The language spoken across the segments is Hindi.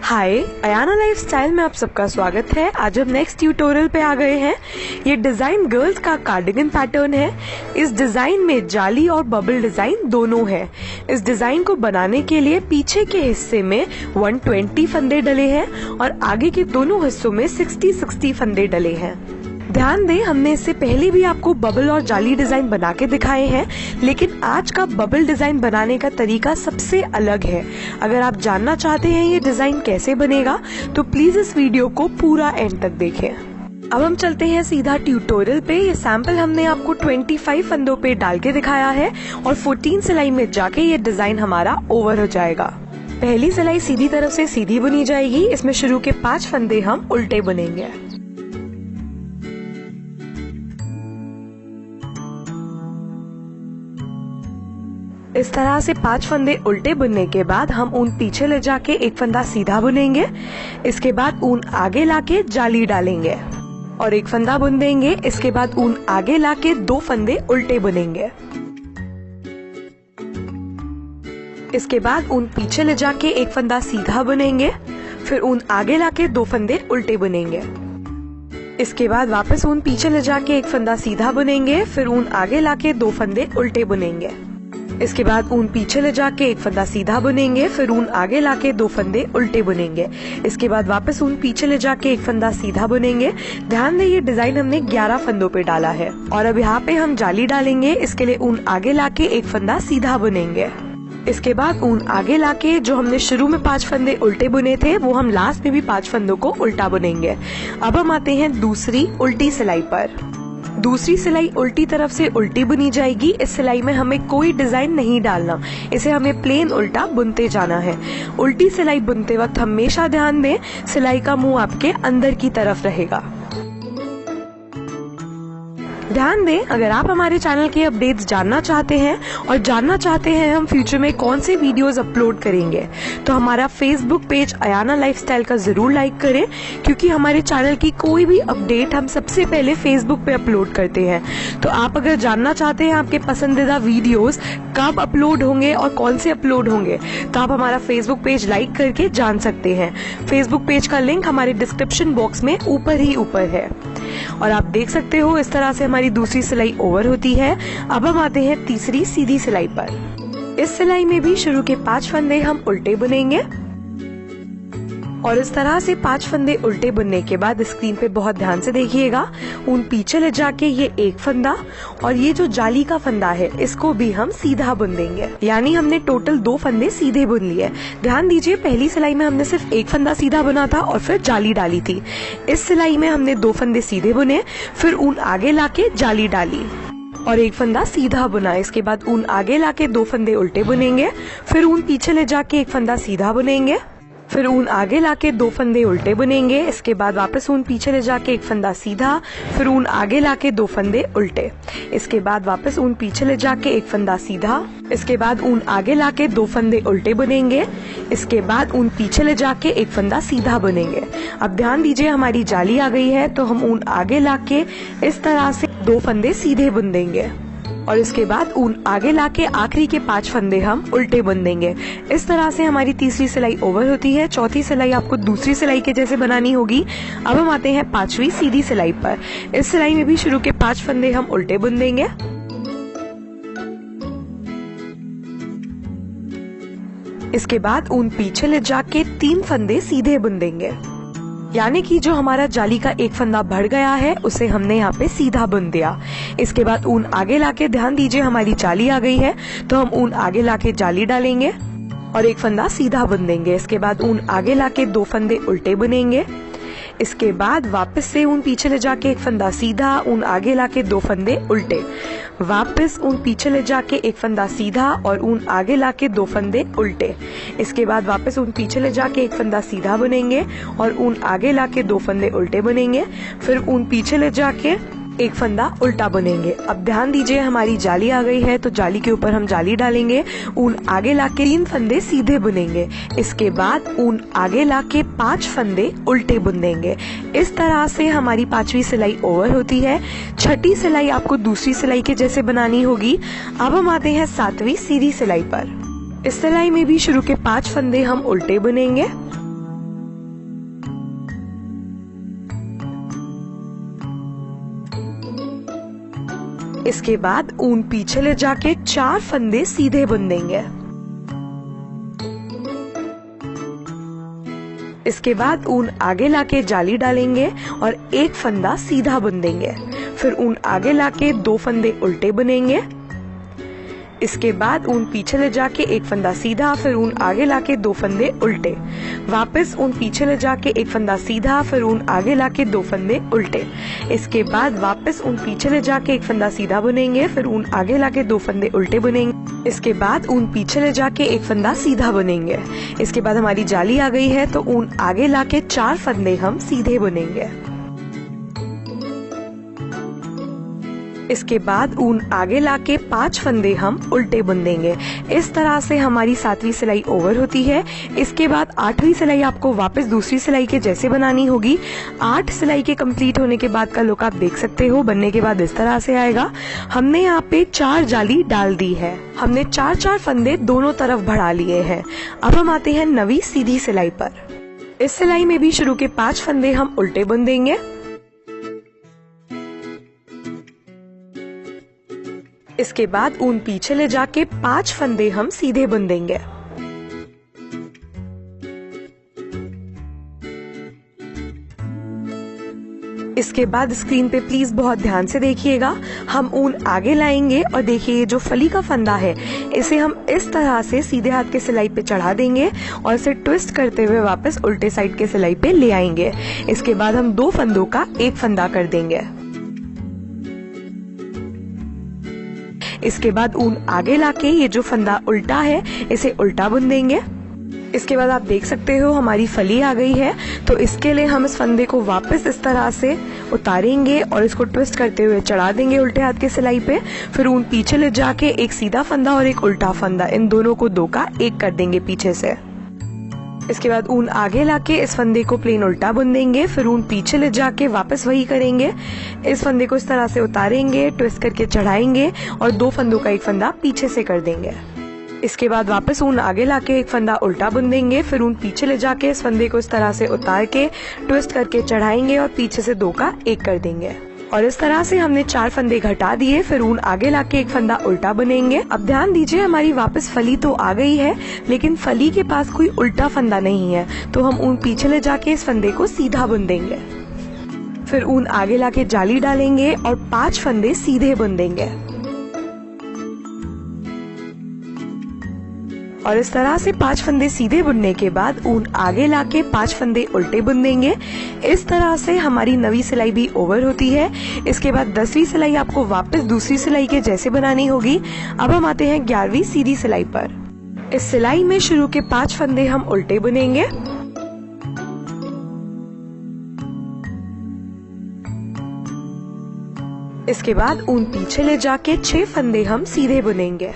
हाय, अयाना लाइफस्टाइल में आप सबका स्वागत है। आज हम नेक्स्ट ट्यूटोरियल पे आ गए हैं। ये डिजाइन गर्ल्स का कार्डिगन पैटर्न है। इस डिजाइन में जाली और बबल डिजाइन दोनों है। इस डिजाइन को बनाने के लिए पीछे के हिस्से में 120 फंदे डले हैं और आगे के दोनों हिस्सों में 60-60 फंदे डले हैं। ध्यान दें, हमने इससे पहले भी आपको बबल और जाली डिजाइन बना के दिखाए हैं, लेकिन आज का बबल डिजाइन बनाने का तरीका सबसे अलग है। अगर आप जानना चाहते हैं ये डिजाइन कैसे बनेगा तो प्लीज इस वीडियो को पूरा एंड तक देखें। अब हम चलते हैं सीधा ट्यूटोरियल पे। ये सैंपल हमने आपको 25 फंदों पे डाल के दिखाया है और 14 सिलाई में जाके ये डिजाइन हमारा ओवर हो जाएगा। पहली सिलाई सीधी तरफ से सीधी बुनी जाएगी। इसमें शुरू के 5 फंदे हम उल्टे बुनेंगे। इस तरह से 5 फंदे उल्टे बुनने के बाद हम ऊन पीछे ले जाके एक फंदा सीधा बुनेंगे। इसके बाद ऊन आगे लाके जाली डालेंगे और एक फंदा बुन देंगे। इसके बाद ऊन आगे लाके 2 फंदे उल्टे बुनेंगे। इसके बाद ऊन पीछे ले जाके एक फंदा सीधा बुनेंगे, फिर ऊन आगे लाके 2 फंदे उल्टे बुनेंगे। इसके बाद वापस ऊन पीछे ले जाके एक फंदा सीधा बुनेंगे, फिर ऊन आगे लाके 2 फंदे उल्टे बुनेंगे। इसके बाद ऊन पीछे ले जाके एक फंदा सीधा बुनेंगे, फिर ऊन आगे लाके 2 फंदे उल्टे बुनेंगे। इसके बाद वापस ऊन पीछे ले जाके एक फंदा सीधा बुनेंगे। ध्यान दें, ये डिजाइन हमने 11 फंदों पे डाला है और अब यहाँ पे हम जाली डालेंगे। इसके लिए ऊन आगे लाके एक फंदा सीधा बुनेंगे। इसके बाद ऊन आगे लाके जो हमने शुरू में 5 फंदे उल्टे बुने थे वो हम लास्ट में भी 5 फंदों को उल्टा बुनेंगे। अब हम आते हैं दूसरी उल्टी सिलाई पर। दूसरी सिलाई उल्टी तरफ से उल्टी बुनी जाएगी। इस सिलाई में हमें कोई डिजाइन नहीं डालना, इसे हमें प्लेन उल्टा बुनते जाना है। उल्टी सिलाई बुनते वक्त हमेशा ध्यान दें, सिलाई का मुंह आपके अंदर की तरफ रहेगा। ध्यान दें, अगर आप हमारे चैनल के अपडेट्स जानना चाहते हैं और जानना चाहते हैं हम फ्यूचर में कौन से वीडियोस अपलोड करेंगे तो हमारा फेसबुक पेज अयाना लाइफस्टाइल का जरूर लाइक करें, क्योंकि हमारे चैनल की कोई भी अपडेट हम सबसे पहले फेसबुक पे अपलोड करते हैं। तो आप अगर जानना चाहते हैं आपके पसंदीदा वीडियोस कब अपलोड होंगे और कौन से अपलोड होंगे तो आप हमारा फेसबुक पेज लाइक करके जान सकते हैं। फेसबुक पेज का लिंक हमारे डिस्क्रिप्शन बॉक्स में ऊपर ही ऊपर है और आप देख सकते हो इस तरह से हमारी दूसरी सिलाई ओवर होती है। अब हम आते हैं तीसरी सीधी सिलाई पर। इस सिलाई में भी शुरू के 5 फंदे हम उल्टे बुनेंगे और इस तरह से 5 फंदे उल्टे बुनने के बाद स्क्रीन पे बहुत ध्यान से देखिएगा, ऊन पीछे ले जाके ये एक फंदा और ये जो जाली का फंदा है इसको भी हम सीधा बुन देंगे। यानी हमने टोटल 2 फंदे सीधे बुन लिए। ध्यान दीजिए, पहली सिलाई में हमने सिर्फ एक फंदा सीधा बुना था और फिर जाली डाली थी। इस सिलाई में हमने 2 फंदे सीधे बुने, फिर ऊन आगे लाके जाली डाली और एक फंदा सीधा बुना। इसके बाद ऊन आगे लाके 2 फंदे उल्टे बुनेंगे, फिर ऊन पीछे ले जाके एक फंदा सीधा बुनेंगे, फिर ऊन आगे लाके 2 फंदे उल्टे बुनेंगे। इसके बाद वापस ऊन पीछे ले जाके एक फंदा सीधा, फिर ऊन आगे लाके 2 फंदे उल्टे। इसके बाद वापस ऊन पीछे ले जाके एक फंदा सीधा, इसके बाद ऊन आगे लाके 2 फंदे उल्टे बुनेंगे। इसके बाद ऊन पीछे ले जाके एक फंदा सीधा बुनेंगे। अब ध्यान दीजिए, हमारी जाली आ गई है तो हम ऊन आगे लाके इस तरह से 2 फंदे सीधे बुन देंगे और इसके बाद ऊन आगे लाके आखिरी के 5 फंदे हम उल्टे बुन देंगे। इस तरह से हमारी तीसरी सिलाई ओवर होती है। चौथी सिलाई आपको दूसरी सिलाई के जैसे बनानी होगी। अब हम आते हैं 5वीं सीधी सिलाई पर। इस सिलाई में भी शुरू के 5 फंदे हम उल्टे बुन देंगे। इसके बाद ऊन पीछे ले जाके 3 फंदे सीधे बुन देंगे। यानी कि जो हमारा जाली का एक फंदा बढ़ गया है उसे हमने यहाँ पे सीधा बुन दिया। इसके बाद ऊन आगे लाके, ध्यान दीजिए हमारी जाली आ गई है तो हम ऊन आगे लाके जाली डालेंगे और एक फंदा सीधा बुन देंगे। इसके बाद ऊन आगे लाके 2 फंदे उल्टे बुनेंगे। इसके बाद वापस से ऊन पीछे ले जाके एक फंदा सीधा, ऊन आगे लाके 2 फंदे उल्टे, वापस ऊन पीछे ले जाके एक फंदा सीधा और ऊन आगे लाके 2 फंदे उल्टे। इसके बाद वापस ऊन पीछे ले जाके एक फंदा सीधा बुनेंगे और ऊन आगे लाके 2 फंदे उल्टे बुनेंगे, फिर ऊन पीछे ले जाके एक फंदा उल्टा बुनेंगे। अब ध्यान दीजिए, हमारी जाली आ गई है तो जाली के ऊपर हम जाली डालेंगे। ऊन आगे लाके 3 फंदे सीधे बुनेंगे। इसके बाद ऊन आगे लाके 5 फंदे उल्टे बुन देंगे। इस तरह से हमारी 5वीं सिलाई ओवर होती है। 6ठी सिलाई आपको दूसरी सिलाई के जैसे बनानी होगी। अब हम आते हैं 7वीं सीधी सिलाई पर। इस सिलाई में भी शुरू के 5 फंदे हम उल्टे बुनेंगे इसके बाद ऊन पीछे ले जाके 4 फंदे सीधे बुन देंगे। इसके बाद ऊन आगे लाके जाली डालेंगे और 1 फंदा सीधा बुन देंगे। फिर ऊन आगे लाके 2 फंदे उल्टे बुनेंगे। इसके बाद ऊन पीछे ले जाके 1 फंदा सीधा, फिर ऊन आगे लाके 2 फंदे उल्टे। वापस ऊन पीछे ले जाके 1 फंदा सीधा, फिर ऊन आगे लाके 2 फंदे उल्टे। इसके बाद वापस ऊन पीछे ले जाके 1 फंदा सीधा बुनेंगे, फिर ऊन आगे लाके 2 फंदे उल्टे बुनेंगे। इसके बाद ऊन पीछे ले जाके 1 फंदा सीधा बुनेंगे। इसके बाद हमारी जाली आ गई है, तो ऊन आगे लाके 4 फंदे हम सीधे बुनेंगे। इसके बाद ऊन आगे लाके 5 फंदे हम उल्टे बुन देंगे। इस तरह से हमारी 7वीं सिलाई ओवर होती है। इसके बाद 8वीं सिलाई आपको वापस दूसरी सिलाई के जैसे बनानी होगी। 8 सिलाई के कंप्लीट होने के बाद का लुक आप देख सकते हो। बनने के बाद इस तरह से आएगा। हमने यहाँ पे 4 जाली डाल दी है। हमने 4-4 फंदे दोनों तरफ बढ़ा लिए हैं। अब हम आते हैं 9वीं सीधी सिलाई पर। इस सिलाई में भी शुरू के 5 फंदे हम उल्टे बुन देंगे। इसके बाद ऊन पीछे ले जाके 5 फंदे हम सीधे बुन देंगे। इसके बाद स्क्रीन पे प्लीज बहुत ध्यान से देखिएगा। हम ऊन आगे लाएंगे और देखिए ये जो फली का फंदा है इसे हम इस तरह से सीधे हाथ के सिलाई पे चढ़ा देंगे और इसे ट्विस्ट करते हुए वापस उल्टे साइड के सिलाई पे ले आएंगे। इसके बाद हम 2 फंदों का 1 फंदा कर देंगे। इसके बाद ऊन आगे लाके ये जो फंदा उल्टा है इसे उल्टा बुन देंगे। इसके बाद आप देख सकते हो हमारी फली आ गई है। तो इसके लिए हम इस फंदे को वापस इस तरह से उतारेंगे और इसको ट्विस्ट करते हुए चढ़ा देंगे उल्टे हाथ के सिलाई पे। फिर ऊन पीछे ले जाके एक सीधा फंदा और एक उल्टा फंदा, इन दोनों को 2 का 1 कर देंगे पीछे से। इसके बाद ऊन आगे लाके इस फंदे को प्लेन उल्टा बुन देंगे। फिर ऊन पीछे ले जाके वापस वही करेंगे। इस फंदे को इस तरह से उतारेंगे, ट्विस्ट करके चढ़ाएंगे और 2 फंदों का 1 फंदा पीछे से कर देंगे। इसके बाद वापस ऊन आगे लाके 1 फंदा उल्टा बुन देंगे। फिर ऊन पीछे ले जाके इस फंदे को इस तरह से उतार के ट्विस्ट करके चढ़ाएंगे और पीछे से 2 का 1 कर देंगे। और इस तरह से हमने 4 फंदे घटा दिए। फिर ऊन आगे लाके 1 फंदा उल्टा बुनेंगे। अब ध्यान दीजिए हमारी वापस फली तो आ गई है, लेकिन फली के पास कोई उल्टा फंदा नहीं है, तो हम ऊन पीछे ले जाके इस फंदे को सीधा बुन देंगे। फिर ऊन आगे लाके जाली डालेंगे और 5 फंदे सीधे बुन देंगे। और इस तरह से 5 फंदे सीधे बुनने के बाद ऊन आगे लाके 5 फंदे उल्टे बुन देंगे। इस तरह से हमारी 9वीं सिलाई भी ओवर होती है। इसके बाद 10वीं सिलाई आपको वापस दूसरी सिलाई के जैसे बनानी होगी। अब हम आते हैं 11वीं सीधी सिलाई पर। इस सिलाई में शुरू के 5 फंदे हम उल्टे बुनेंगे। इसके बाद ऊन पीछे ले जाके 6 फंदे हम सीधे बुनेंगे।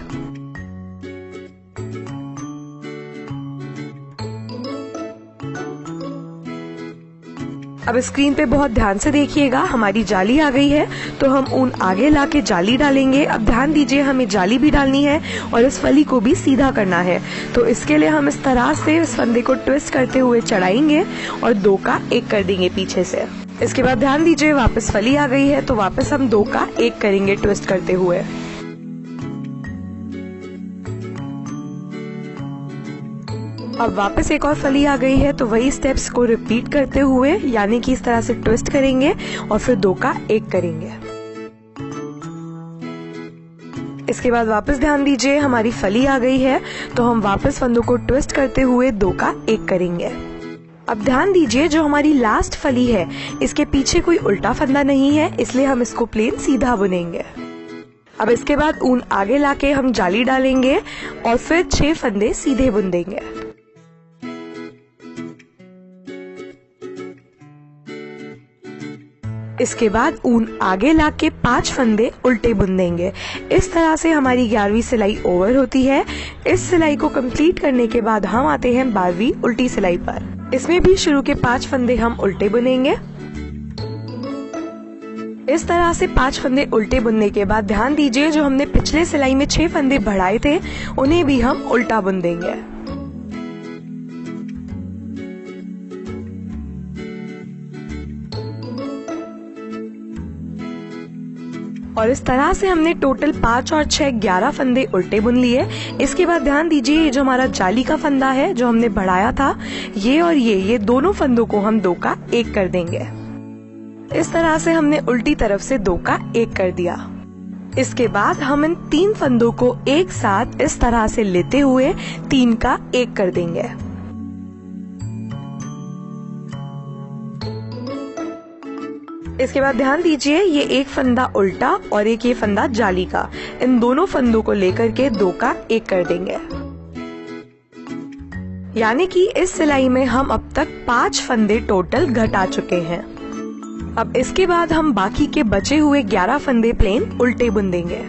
अब स्क्रीन पे बहुत ध्यान से देखिएगा, हमारी जाली आ गई है, तो हम ऊन आगे लाके जाली डालेंगे। अब ध्यान दीजिए हमें जाली भी डालनी है और इस फली को भी सीधा करना है। तो इसके लिए हम इस तरह से इस फंदे को ट्विस्ट करते हुए चढ़ाएंगे और 2 का 1 कर देंगे पीछे से। इसके बाद ध्यान दीजिए वापस फली आ गई है, तो वापस हम 2 का 1 करेंगे ट्विस्ट करते हुए। अब वापस एक और फली आ गई है, तो वही स्टेप्स को रिपीट करते हुए यानी कि इस तरह से ट्विस्ट करेंगे और फिर 2 का 1 करेंगे। इसके बाद वापस ध्यान दीजिए हमारी फली आ गई है, तो हम वापस फंदों को ट्विस्ट करते हुए 2 का 1 करेंगे। अब ध्यान दीजिए जो हमारी लास्ट फली है इसके पीछे कोई उल्टा फंदा नहीं है, इसलिए हम इसको प्लेन सीधा बुनेंगे। अब इसके बाद ऊन आगे लाके हम जाली डालेंगे और फिर 6 फंदे सीधे बुन देंगे। इसके बाद ऊन आगे लाके 5 फंदे उल्टे बुन देंगे। इस तरह से हमारी 11वीं सिलाई ओवर होती है। इस सिलाई को कंप्लीट करने के बाद हम आते हैं 12वीं उल्टी सिलाई पर। इसमें भी शुरू के 5 फंदे हम उल्टे बुनेंगे। इस तरह से 5 फंदे उल्टे बुनने के बाद ध्यान दीजिए जो हमने पिछले सिलाई में 6 फंदे बढ़ाए थे उन्हें भी हम उल्टा बुन देंगे। और इस तरह से हमने टोटल 5 और 6 11 फंदे उल्टे बुन लिए। इसके बाद ध्यान दीजिए, ये जो हमारा जाली का फंदा है जो हमने बढ़ाया था, ये और ये दोनों फंदों को हम 2 का 1 कर देंगे। इस तरह से हमने उल्टी तरफ से 2 का 1 कर दिया। इसके बाद हम इन 3 फंदों को एक साथ इस तरह से लेते हुए 3 का 1 कर देंगे। इसके बाद ध्यान दीजिए, ये एक फंदा उल्टा और एक ये फंदा जाली का, इन दोनों फंदों को लेकर के 2 का 1 कर देंगे। यानी कि इस सिलाई में हम अब तक 5 फंदे टोटल घटा चुके हैं। अब इसके बाद हम बाकी के बचे हुए 11 फंदे प्लेन उल्टे बुन देंगे।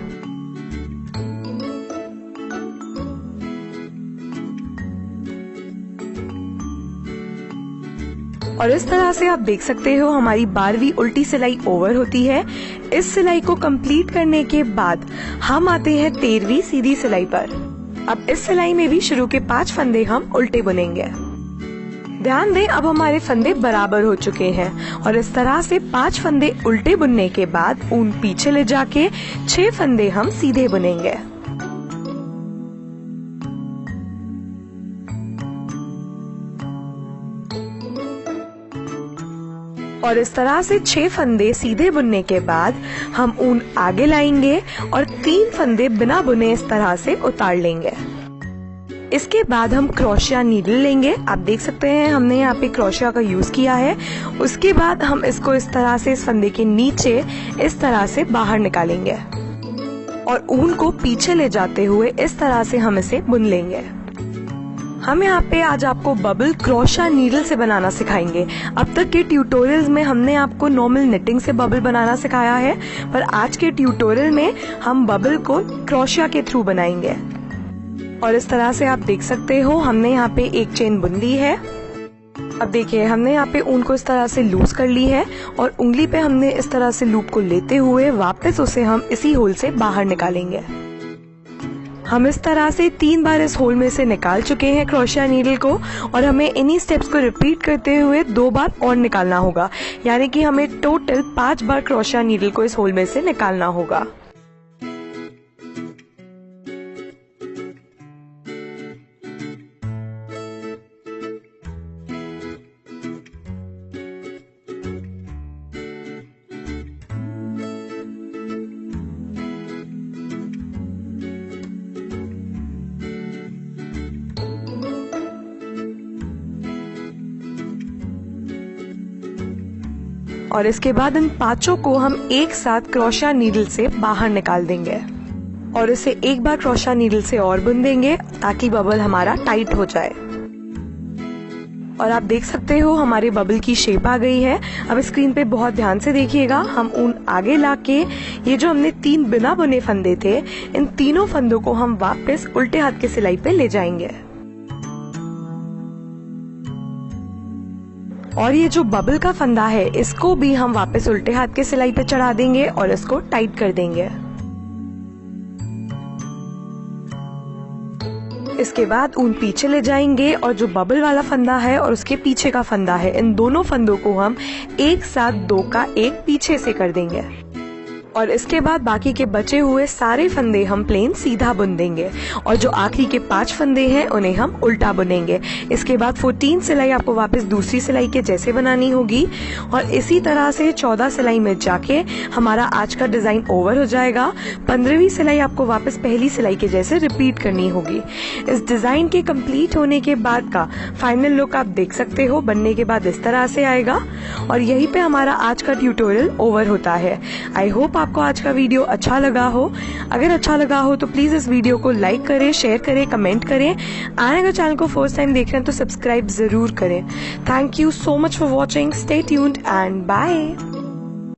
और इस तरह से आप देख सकते हो हमारी 12वीं उल्टी सिलाई ओवर होती है। इस सिलाई को कंप्लीट करने के बाद हम आते हैं 13वीं सीधी सिलाई पर। अब इस सिलाई में भी शुरू के 5 फंदे हम उल्टे बुनेंगे। ध्यान दें, अब हमारे फंदे बराबर हो चुके हैं और इस तरह से 5 फंदे उल्टे बुनने के बाद ऊन पीछे ले जाके 6 फंदे हम सीधे बुनेंगे। और इस तरह से 6 फंदे सीधे बुनने के बाद हम ऊन आगे लाएंगे और 3 फंदे बिना बुने इस तरह से उतार लेंगे। इसके बाद हम क्रोशिया नीडल लेंगे। आप देख सकते हैं हमने यहाँ पे क्रोशिया का यूज किया है। उसके बाद हम इसको इस तरह से इस फंदे के नीचे इस तरह से बाहर निकालेंगे और ऊन को पीछे ले जाते हुए इस तरह से हम इसे बुन लेंगे। हम यहाँ पे आज आपको बबल क्रोशिया नीडल से बनाना सिखाएंगे। अब तक के ट्यूटोरियल्स में हमने आपको नॉर्मल निटिंग से बबल बनाना सिखाया है, पर आज के ट्यूटोरियल में हम बबल को क्रोशिया के थ्रू बनाएंगे। और इस तरह से आप देख सकते हो हमने यहाँ पे एक चेन बुन ली है। अब देखिए, हमने यहाँ पे ऊन को इस तरह से लूज कर ली है और उंगली पे हमने इस तरह से लूप को लेते हुए वापस उसे हम इसी होल से बाहर निकालेंगे। हम इस तरह से 3 बार इस होल में से निकाल चुके हैं क्रोशिया नीडल को और हमें इन्हीं स्टेप्स को रिपीट करते हुए 2 बार और निकालना होगा। यानी कि हमें टोटल 5 बार क्रोशिया नीडल को इस होल में से निकालना होगा। और इसके बाद इन 5 को हम एक साथ क्रोशिया नीडल से बाहर निकाल देंगे और इसे एक बार क्रोशिया नीडल से और बुन देंगे ताकि बबल हमारा टाइट हो जाए। और आप देख सकते हो हमारे बबल की शेप आ गई है। अब स्क्रीन पे बहुत ध्यान से देखिएगा, हम ऊन आगे लाके ये जो हमने 3 बिना बुने फंदे थे, इन तीनों फंदों को हम वापस उल्टे हाथ के सिलाई पे ले जाएंगे। और ये जो बबल का फंदा है इसको भी हम वापस उल्टे हाथ के सिलाई पे चढ़ा देंगे और इसको टाइट कर देंगे। इसके बाद ऊन पीछे ले जाएंगे और जो बबल वाला फंदा है और उसके पीछे का फंदा है, इन दोनों फंदों को हम एक साथ 2 का 1 पीछे से कर देंगे। और इसके बाद बाकी के बचे हुए सारे फंदे हम प्लेन सीधा बुन देंगे और जो आखिरी के 5 फंदे हैं उन्हें हम उल्टा बुनेंगे। इसके बाद 14 सिलाई आपको वापस दूसरी सिलाई के जैसे बनानी होगी और इसी तरह से 14 सिलाई में जाके हमारा आज का डिजाइन ओवर हो जाएगा। 15वीं सिलाई आपको वापस पहली सिलाई के जैसे रिपीट करनी होगी। इस डिजाइन के कंप्लीट होने के बाद का फाइनल लुक आप देख सकते हो, बनने के बाद इस तरह से आएगा और यहीं पे हमारा आज का ट्यूटोरियल ओवर होता है। आई होप आपको आज का वीडियो अच्छा लगा हो। अगर अच्छा लगा हो तो प्लीज इस वीडियो को लाइक करें, शेयर करें, कमेंट करें। अगर चैनल को फर्स्ट टाइम देख रहे हैं तो सब्सक्राइब जरूर करें। Thank you so much for watching. Stay tuned and bye.